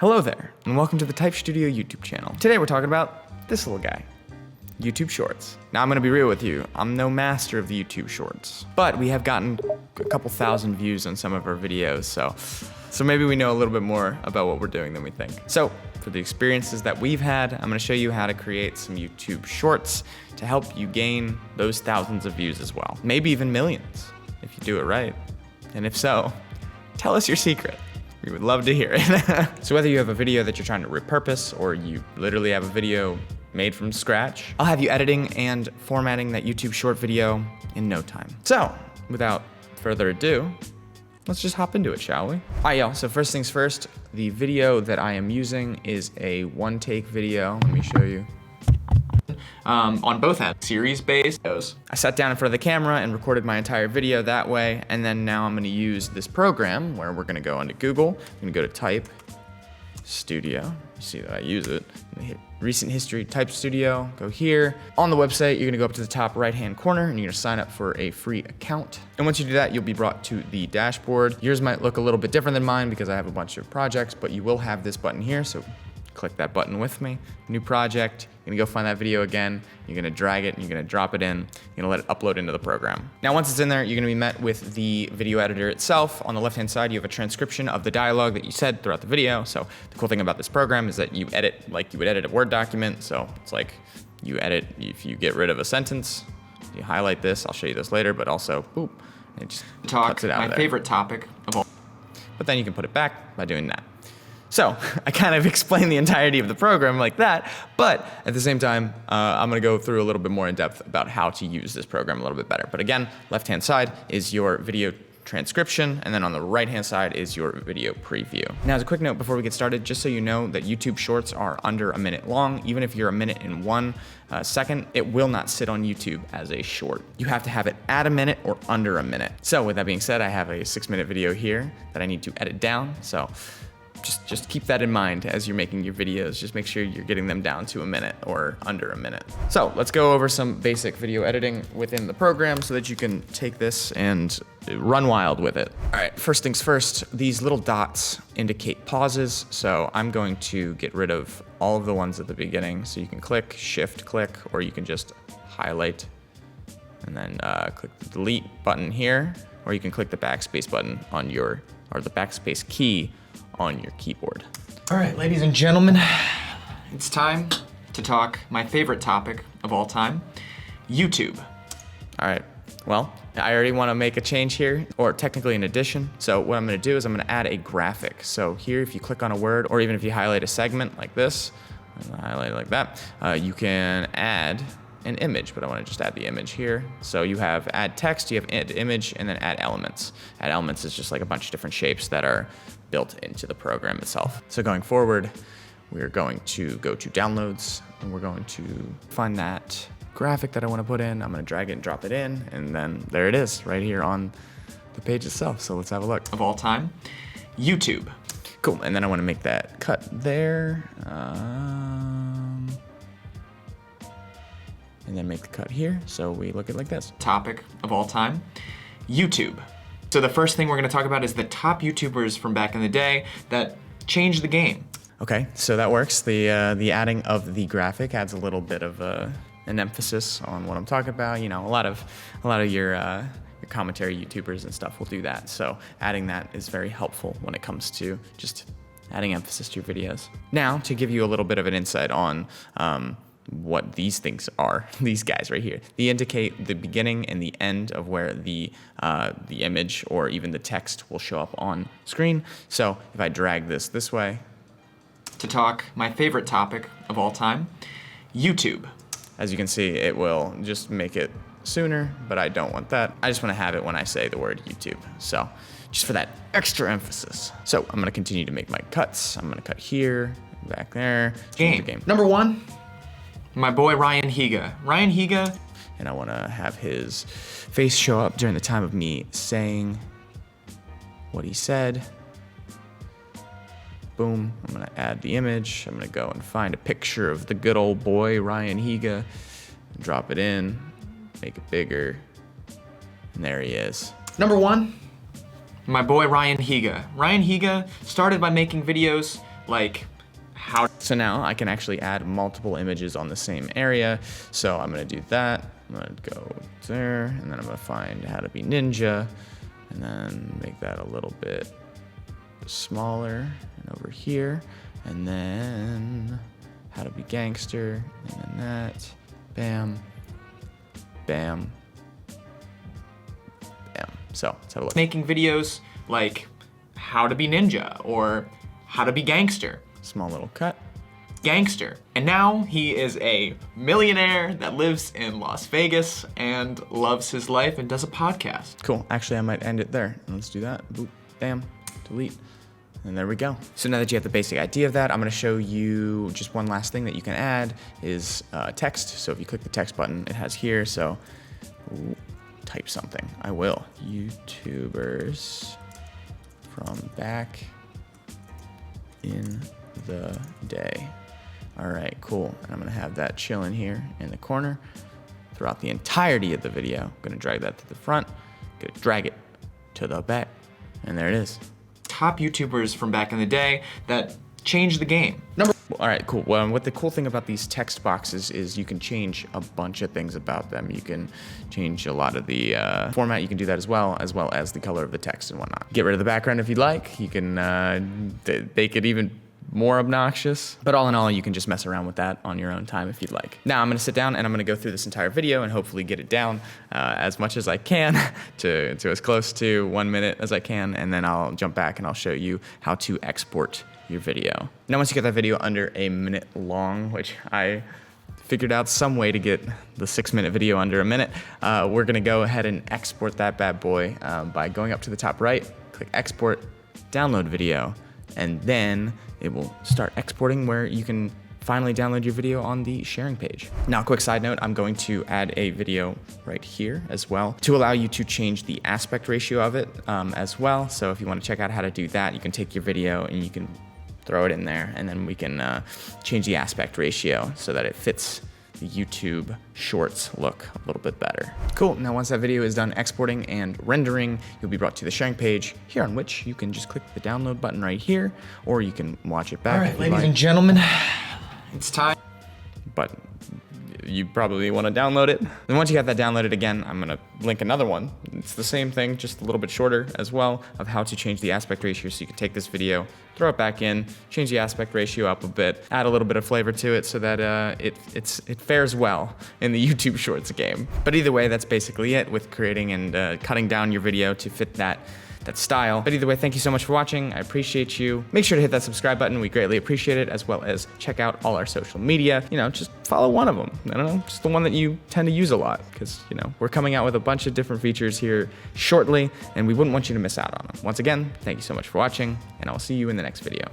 Hello there, and welcome to the Type Studio YouTube channel. Today we're talking about this little guy, YouTube Shorts. Now I'm gonna be real with you, I'm no master of the YouTube Shorts, but we have gotten a couple thousand views on some of our videos, so maybe we know a little bit more about what we're doing than we think. So for the experiences that we've had, I'm gonna show you how to create some YouTube Shorts to help you gain those thousands of views as well. Maybe even millions, if you do it right. And if so, tell us your secret. We would love to hear it. So whether you have a video that you're trying to repurpose or you literally have a video made from scratch, I'll have you editing and formatting that YouTube short video in no time. So without further ado, let's just hop into it, shall we? All right, y'all, so first things first, the video that I am using is a one-take video. Let me show you. On both ends, series-based videos. I sat down in front of the camera and recorded my entire video that way, and then now I'm gonna use this program where we're gonna go into Google, I'm gonna go to Type Studio. You see that I use it. I'm gonna hit Recent History, Type Studio, go here. On the website, you're gonna go up to the top right-hand corner and you're gonna sign up for a free account. And once you do that, you'll be brought to the dashboard. Yours might look a little bit different than mine because I have a bunch of projects, but you will have this button here, so click that button with me. New project, you're gonna go find that video again, you're gonna drag it, and you're gonna drop it in, you're gonna let it upload into the program. Now once it's in there, you're gonna be met with the video editor itself. On the left-hand side, you have a transcription of the dialogue that you said throughout the video. So the cool thing about this program is that you edit like you would edit a Word document. So it's like you edit, if you get rid of a sentence, you highlight this, I'll show you this later, but also, boop, it just cuts it out of there. My favorite topic of all. But then you can put it back by doing that. So I kind of explained the entirety of the program like that, but at the same time, I'm gonna go through a little bit more in depth about how to use this program a little bit better. But again, left-hand side is your video transcription, and then on the right-hand side is your video preview. Now, as a quick note before we get started, just so you know that YouTube Shorts are under a minute long. Even if you're a minute and 1 second, it will not sit on YouTube as a short. You have to have it at a minute or under a minute. So with that being said, I have a 6-minute video here that I need to edit down. So just keep that in mind as you're making your videos. Just make sure you're getting them down to a minute or under a minute. So let's go over some basic video editing within the program so that you can take this and run wild with it. All right, first things first, these little dots indicate pauses. So I'm going to get rid of all of the ones at the beginning. So you can click, shift click, or you can just highlight and then click the delete button here, or you can click the backspace button on your, or the backspace key on your keyboard. All right, ladies and gentlemen, it's time to talk my favorite topic of all time, YouTube. All right, well, I already wanna make a change here, or technically an addition. So what I'm gonna do is I'm gonna add a graphic. So here, if you click on a word, or even if you highlight a segment like this, and highlight it like that, you can add an image, but I wanna just add the image here. So you have add text, you have add image, and then add elements. Add elements is just like a bunch of different shapes that are built into the program itself. So going forward, we're going to go to downloads, and we're going to find that graphic that I wanna put in. I'm gonna drag it and drop it in, and then there it is, right here on the page itself. So let's have a look. Of all time, YouTube. Cool, and then I wanna make that cut there. And then make the cut here, so we look at it like this. Topic of all time, YouTube. So the first thing we're gonna talk about is the top YouTubers from back in the day that changed the game. Okay, so that works. The adding of the graphic adds a little bit of an emphasis on what I'm talking about. You know, a lot of your commentary YouTubers and stuff will do that. So adding that is very helpful when it comes to just adding emphasis to your videos. Now, to give you a little bit of an insight on what these things are, these guys right here. They indicate the beginning and the end of where the image or even the text will show up on screen. So if I drag this way. To talk my favorite topic of all time, YouTube. As you can see, it will just make it sooner, but I don't want that. I just want to have it when I say the word YouTube. So just for that extra emphasis. So I'm gonna continue to make my cuts. I'm gonna cut here, back there. Game. Number 1. My boy Ryan Higa. Ryan Higa. And I wanna have his face show up during the time of me saying what he said. Boom, I'm gonna add the image. I'm gonna go and find a picture of the good old boy, Ryan Higa. Drop it in, make it bigger, and there he is. Number 1, my boy Ryan Higa. Ryan Higa started by making videos like how. So now I can actually add multiple images on the same area. So I'm gonna do that. I'm gonna go there, and then I'm gonna find how to be ninja, and then make that a little bit smaller, and over here, and then how to be gangster, and then that, bam, bam, bam. So let's have a look. Making videos like how to be ninja or how to be gangster. Small little cut. Gangster. And now he is a millionaire that lives in Las Vegas and loves his life and does a podcast. Cool. Actually, I might end it there. Let's do that. Boop, bam, delete. And there we go. So now that you have the basic idea of that, I'm gonna show you just one last thing that you can add is text. So if you click the text button, it has here. So type something. I will. YouTubers from back in the day. All right, cool. And I'm gonna have that chilling here in the corner throughout the entirety of the video. I'm gonna drag that to the front, gonna drag it to the back, and there it is. Top YouTubers from back in the day that changed the game. All right, cool. Well, what the cool thing about these text boxes is you can change a bunch of things about them. You can change a lot of the format. You can do that as well as the color of the text and whatnot. Get rid of the background if you'd like. You can make it even more obnoxious. But all in all, you can just mess around with that on your own time if you'd like. Now I'm gonna sit down and I'm gonna go through this entire video and hopefully get it down as much as I can to as close to 1 minute as I can, and then I'll jump back and I'll show you how to export your video. Now once you get that video under a minute long, which I figured out some way to get the 6-minute video under a minute, we're gonna go ahead and export that bad boy by going up to the top right, click export, download video, and then it will start exporting where you can finally download your video on the sharing page. Now, quick side note, I'm going to add a video right here as well to allow you to change the aspect ratio of it as well. So if you want to check out how to do that, you can take your video and you can throw it in there, and then we can change the aspect ratio so that it fits the YouTube Shorts look a little bit better. Cool, now once that video is done exporting and rendering, you'll be brought to the sharing page here, on which you can just click the download button right here, or you can watch it back. All right, ladies and gentlemen, it's time. But you probably want to download it. Then once you got that downloaded, again, I'm gonna link another one. It's the same thing, just a little bit shorter as well, of how to change the aspect ratio. So you can take this video, throw it back in, change the aspect ratio up a bit, add a little bit of flavor to it so that it fares well in the YouTube Shorts game. But either way, that's basically it with creating and cutting down your video to fit that style. But either way, thank you so much for watching. I appreciate you. Make sure to hit that subscribe button. We greatly appreciate it, as well as check out all our social media. You know, just follow one of them. I don't know, just the one that you tend to use a lot, because, you know, we're coming out with a bunch of different features here shortly, and we wouldn't want you to miss out on them. Once again, thank you so much for watching, and I'll see you in the next video.